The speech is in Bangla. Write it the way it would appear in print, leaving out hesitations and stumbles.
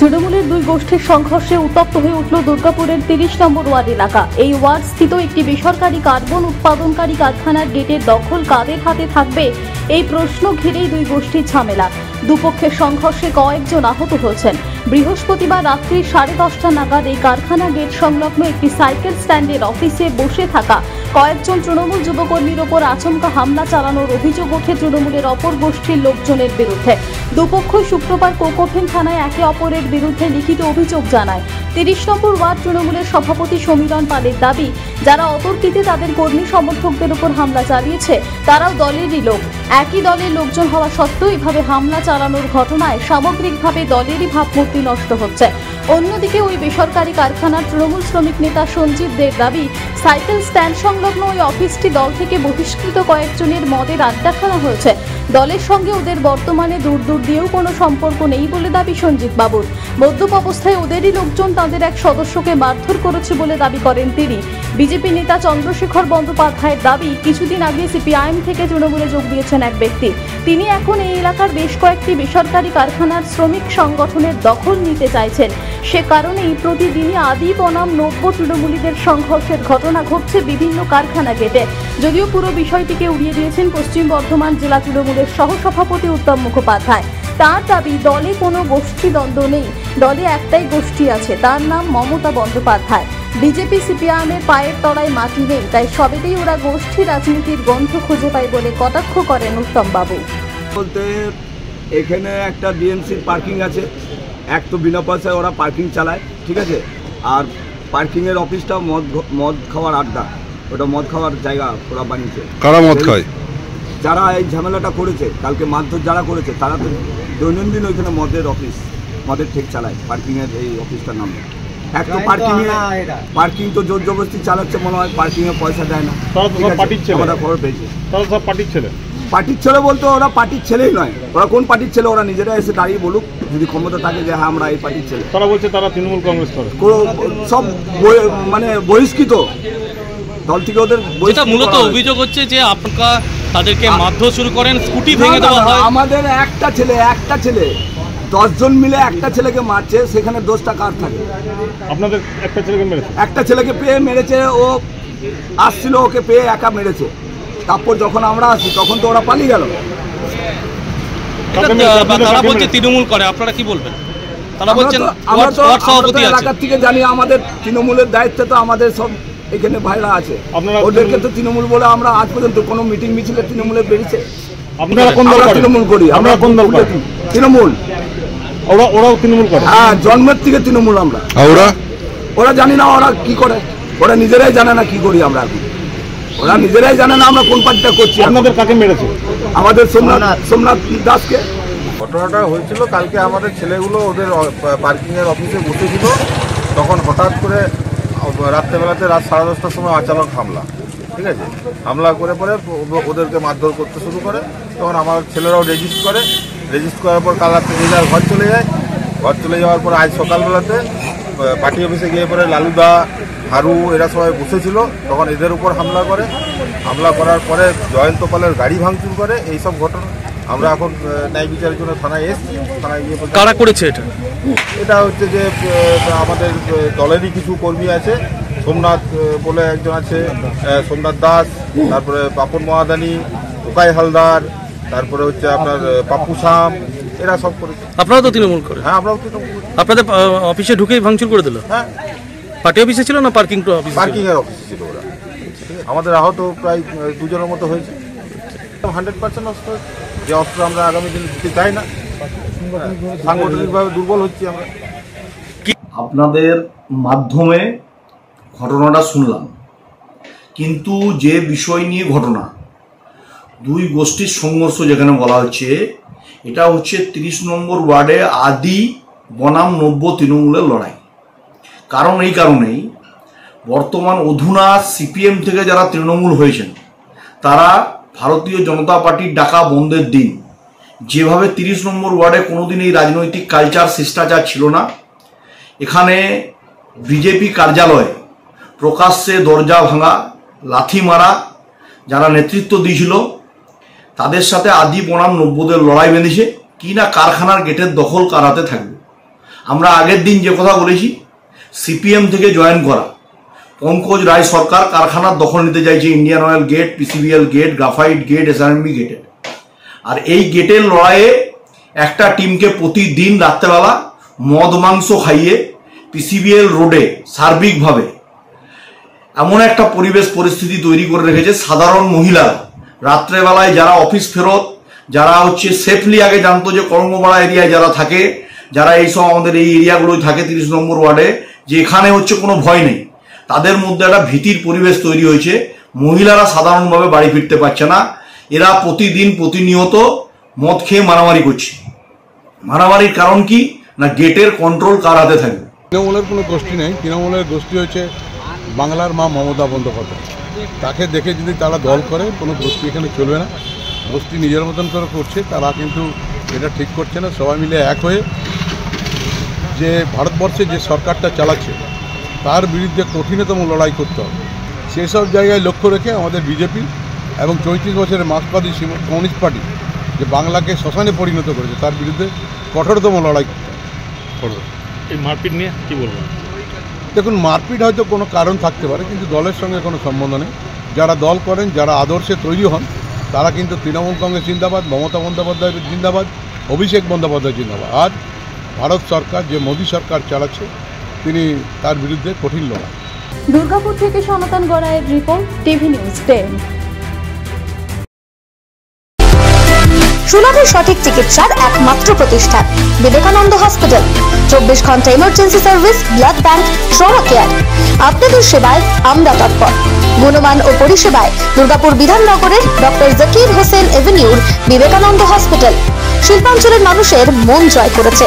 তৃণমূলের দুই গোষ্ঠীর সংঘর্ষে উত্তপ্ত হয়ে উঠল দুর্গাপুরের ৩০ নম্বর ওয়ার্ড এলাকা। এই ওয়ার্ড স্থিত একটি বেসরকারি কার্বন উৎপাদনকারী কারখানার গেটের দখল কাদের হাতে থাকবে, এই প্রশ্ন ঘিরেই দুই গোষ্ঠীর ঝামেলা। দুপক্ষের সংঘর্ষে কয়েকজন আহত হয়েছেন। বৃহস্পতিবার রাত্রি 10:30 নাগাদ এই কারখানা গেট সংলগ্ন একটি সাইকেল স্ট্যান্ডের অফিসে বসে থাকা কয়েকজন তৃণমূল যুবকর্মীর ওপর আচমকা হামলা চালানোর অভিযোগ ওঠে তৃণমূলের অপর গোষ্ঠীর লোকজনের বিরুদ্ধে। দুপক্ষই শুক্রবার কোকোফিন থানায় একে অপরের বিরুদ্ধে লিখিত অভিযোগ জানায়। ৩০ নম্বর ওয়ার্ড তৃণমূলের সভাপতি সমীরণ পালের দাবি, যারা অতর্কিতে তাদের কর্মী সমর্থকদের উপর হামলা চালিয়েছে তারাও দলেরই লোক। একই দলের লোকজন হওয়া সত্ত্বেও এভাবে হামলা চালানোর ঘটনায় সামগ্রিকভাবে দলেরই ভাবমূর্তি নষ্ট হচ্ছে। অন্যদিকে ওই বেসরকারি কারখানার তৃণমূল শ্রমিক নেতা সঞ্জিত দের দাবি, সাইকেল স্ট্যান্ড সংলগ্ন ওই অফিসটি দল থেকে বহিষ্কৃত কয়েকজনের মদের আড্ডাখানা হয়েছে। দলের সঙ্গে ওদের বর্তমানে দূর দূর দিয়েও কোনো সম্পর্ক নেই বলে দাবি সঞ্জিত বাবুর। মদ্যপ অবস্থায় ওদেরই লোকজন তাদের এক সদস্যকে মারধর করেছে বলে দাবি করেন তিনি। বিজেপি নেতা চন্দ্রশেখর বন্দ্যোপাধ্যায়ের দাবি, কিছুদিন আগে সিপিআইএম থেকে তৃণমূলে যোগ দিয়েছেন এক ব্যক্তি। তিনি এখন এই এলাকার বেশ কয়েকটি বেসরকারি কারখানার শ্রমিক সংগঠনের দখল নিতে চাইছেন। সে কারণেই প্রতিদিনই আদি বনাম নব্য তৃণমূলীদের সংঘর্ষের ঘটনা ঘটছে বিভিন্ন কারখানা গেটে। যদিও পুরো বিষয়টিকে উড়িয়ে দিয়েছেন পশ্চিম বর্ধমান জেলা তৃণমূলের সহসভাপতি উত্তম মুখোপাধ্যায়। তার দাবি, দলে কোনো গোষ্ঠী দ্বন্দ্ব নেই, দলে একটাই গোষ্ঠী আছে, তার নাম মমতা বন্দ্যোপাধ্যায়। বিজেপি সিপিআইএমের পায়ের তলায় মাটি নেই, তাই সবেতেই ওরা গোষ্ঠী রাজনীতির গন্ধ খুঁজে পায় বলে কটাক্ষ করেন উত্তম বাবু। বলতে এখানে একটা ডিএমসির পার্কিং আছে, এক তো বিনা পয়সায় ওরা পার্কিং চালায়, ঠিক আছে, আর পার্কিংয়ের অফিসটা মদ খাওয়ার আড্ডা, ওটা মদ খাওয়ার জায়গা ওরা বানিয়েছে। কারা মদ খায়? যারা এই ঝামেলাটা করেছে, কালকে মারধর যারা করেছে, তারা তো দৈনন্দিন ওইখানে মদের ঠেক চালায়। পার্কিংয়ের এই অফিসটার নামে এক তো পার্কিং তো জোর জবরদস্তি চালাচ্ছে, মনে হয় পার্কিংয়ে পয়সা দেয় না। আমরা খবর পেয়েছি পার্টির ছেলে বলতে ওরা পার্টির ছেলেই নয়। ওরা কোন পার্টির ছেলে ওরা নিজেরা এসে দাঁড়িয়ে বলুক, যদি ক্ষমতা থাকে যে হ্যাঁ আমরা এই পার্টির ছেলে। তারা বলছে তারা তৃণমূল কংগ্রেস করে, সব মানে বহিষ্কৃত দল থেকে ওদের। মূলত অভিযোগ হচ্ছে যে আপনারা তাদেরকে মারধর শুরু করেন, স্কুটি ভেঙে দেওয়া হয়। আমাদের একটা ছেলে 10 জন মিলে একটা ছেলেকে মারছে, সেখানে দোষটা কার থাকে? আপনাদের একটা ছেলেকে মেরেছে, একটা ছেলেকে পেয়ে মেরেছে, ও আসছিল, ওকে পেয়ে একা মেরেছে। তারপর যখন আমরা আসি তখন তো ওরা পালিয়ে গেল। তারা বলছে তৃণমূল করে, আপনারা কি বলবেন? তারা বলছেন এলাকার থেকে জানি, আমাদের তৃণমূলের দায়িত্বে তো আমাদের সব এখানে ভাইরা আছে, ওদেরকে তো তৃণমূল বলে আমরা আজ পর্যন্ত কোনো মিটিং মিছিলে তৃণমূলে বেরিয়েছে। আপনারা কোন দল তৃণমূল করি? আমরা কোন দল? তৃণমূল। ওরাও তৃণমূল করে? হ্যাঁ, জন্মের থেকে তৃণমূল আমরা। ওরা জানি না ওরা কি করে, ওরা নিজেরাই জানে না কি করি আমরা এখন। ওরা নিজেরাই জানে না আমরা কোন পার্টিটা করছি। আপনাদের কাকে মেরেছে? আমাদের সোমনাথ দাসকে। ঘটনাটা হয়েছিল কালকে, আমাদের ছেলেগুলো ওদের পার্কিংয়ের অফিসে বসেছিল, তখন হঠাৎ করে রাত্রেবেলাতে রাত 10:30টার সময় আচানক হামলা, ঠিক আছে, হামলা করে পরে ওদেরকে মারধর করতে শুরু করে। তখন আমার ছেলেরাও রেজিস্ট করার পর কাল রাত্রে যে যার ঘর চলে যায়। ঘর চলে যাওয়ার পর আজ সকালবেলাতে পার্টি অফিসে গিয়ে পরে লালুদা, হারু এরা সবাই বসেছিল, তখন এদের উপর হামলা করার পরে জয়ন্ত পালের গাড়ি ভাঙচুর করে। এইসব ঘটনা আমরা এখন ন্যায় বিচারের জন্য থানায় এসেছি। থানায় গিয়ে কারা করেছে এটা হচ্ছে যে আমাদের দলেরই কিছু কর্মী আছে, সোমনাথ বলে একজন আছে, সোমনাথ দাস, তারপরে পাপন মহাদানি, ওকাই হালদার, তারপরে হচ্ছে আপনার পাপ্পু শাম, এরা সব করেছে। আপনারা তো তৃণমূল করে? হ্যাঁ, আমরাও তৃণমূল। আপনাদের অফিসে ঢুকেই ভাঙচুর করে দিল? হ্যাঁ। পার্টি অফিসে ছিল না পার্কিং অফিস? পার্কিংয়ের অফিসে ছিল ওরা। আমাদের আহত প্রায় 2 জনের মতো হয়েছে। 100% অস্ত্র, যে অস্ত্র আমরা আগামী দিনে দিতে চাই না। সাংগঠনিকভাবে দুর্বল হচ্ছি আমরা। আপনাদের মাধ্যমে ঘটনাটা শুনলাম, কিন্তু যে বিষয় নিয়ে ঘটনা, দুই গোষ্ঠীর সংঘর্ষ যেখানে বলা হচ্ছে, এটা হচ্ছে 30 নম্বর ওয়ার্ডে আদি বনাম নব্য তৃণমূলের লড়াই। কারণ এই কারণেই বর্তমান অধুনা সিপিএম থেকে যারা তৃণমূল হয়েছেন, তারা ভারতীয় জনতা পার্টির ডাকা বন্ধের দিন যেভাবে 30 নম্বর ওয়ার্ডে কোনোদিন এই রাজনৈতিক কালচার শিষ্টাচার ছিল না, এখানে বিজেপি কার্যালয়ে প্রকাশ্যে দরজা ভাঙা, লাথি মারা, যারা নেতৃত্ব দিয়েছিল তাদের সাথে আদি বনাম নব্যদের লড়াই বেঁধেছে কি না কারখানার গেটের দখল কার হাতে থাকবে। আমরা আগের দিন যে কথা বলেছি, সিপিএম থেকে জয়েন করা পঙ্কজ রায় সরকার কারখানার দখল নিতে চাইছে, Indian Oil gate, PCBL gate, graphite gate, SRMB গেটের। আর এই গেটের লড়াইয়ে একটা টিমকে প্রতিদিন রাত্রেবেলা মদ মাংস খাইয়ে পিসিবিএল রোডে সার্বিকভাবে এমন একটা পরিস্থিতি তৈরি করে রেখেছে। সাধারণ মহিলারা রাত্রেবেলায় যারা অফিস ফেরত, যারা সেফলি আগে জানতো যে কর্মপাড়া এরিয়ায় যারা থাকে, যারা এইসব আমাদের এই এরিয়াগুলোই থাকে 30 নম্বর ওয়ার্ডে, যে এখানে কোনো ভয় নেই, তাদের মধ্যে একটা ভীতির পরিবেশ তৈরি হয়েছে। মহিলারা সাধারণভাবে বাড়ি ফিরতে পারছে না। এরা প্রতিদিন প্রতিনিয়ত মদ খেয়ে মারামারি করছে। মারামারির কারণ কি না, গেটের কন্ট্রোল কার হাতে থাকবে? তৃণমূলের কোনো গোষ্ঠী নেই, তৃণমূলের গোষ্ঠী হচ্ছে বাংলার মা মমতা বন্দ্যোপাধ্যায়। তাকে দেখে যদি তারা দল করে, কোনো গোষ্ঠী এখানে চলবে না। গোষ্ঠী নিজের মতন করে করছে, তারা কিন্তু এটা ঠিক করছে না। সবাই মিলে এক হয়ে যে ভারতবর্ষে যে সরকারটা চালাচ্ছে তার বিরুদ্ধে কঠিনতম লড়াই করতে হবে। সেসব জায়গায় লক্ষ্য রেখে আমাদের বিজেপি এবং 34 বছরের মার্ক্সবাদী কমিউনিস্ট পার্টি যে বাংলাকে শ্মশানে পরিণত করেছে, তার বিরুদ্ধে কঠোরতম লড়াই করবে। এই মারপিট নিয়ে কি বলবেন? দেখুন, মারপিট হয়তো কোনো কারণ থাকতে পারে, কিন্তু দলের সঙ্গে কোনো সম্বন্ধ নেই। যারা দল করেন, যারা আদর্শে তৈরি হন, তারা কিন্তু তৃণমূল কংগ্রেস জিন্দাবাদ, মমতা বন্দ্যোপাধ্যায় জিন্দাবাদ, অভিষেক বন্দ্যোপাধ্যায় জিন্দাবাদ। আর ভারত সরকার যে মোদী সরকার চালাচ্ছে, তিনি তার বিরুদ্ধে কঠিন লড়াই। দুর্গাপুর থেকে সনাতন গড়াইয়ের রিপোর্ট, টিভি নিউজ 10। সুলভে সঠিক চিকিৎসার একমাত্র প্রতিষ্ঠান বিবেকানন্দ হসপিটাল। 24 ঘন্টা emergency service, blood bank, trauma care. আপনাদের সেবায় আমরা তৎপর। গুণমান ও পরিষেবায় দুর্গাপুর বিধাননগরের ডক্টর জাকির হোসেন এভিনিউর বিবেকানন্দ হসপিটাল শিল্পাঞ্চলের মানুষের মন জয় করেছে।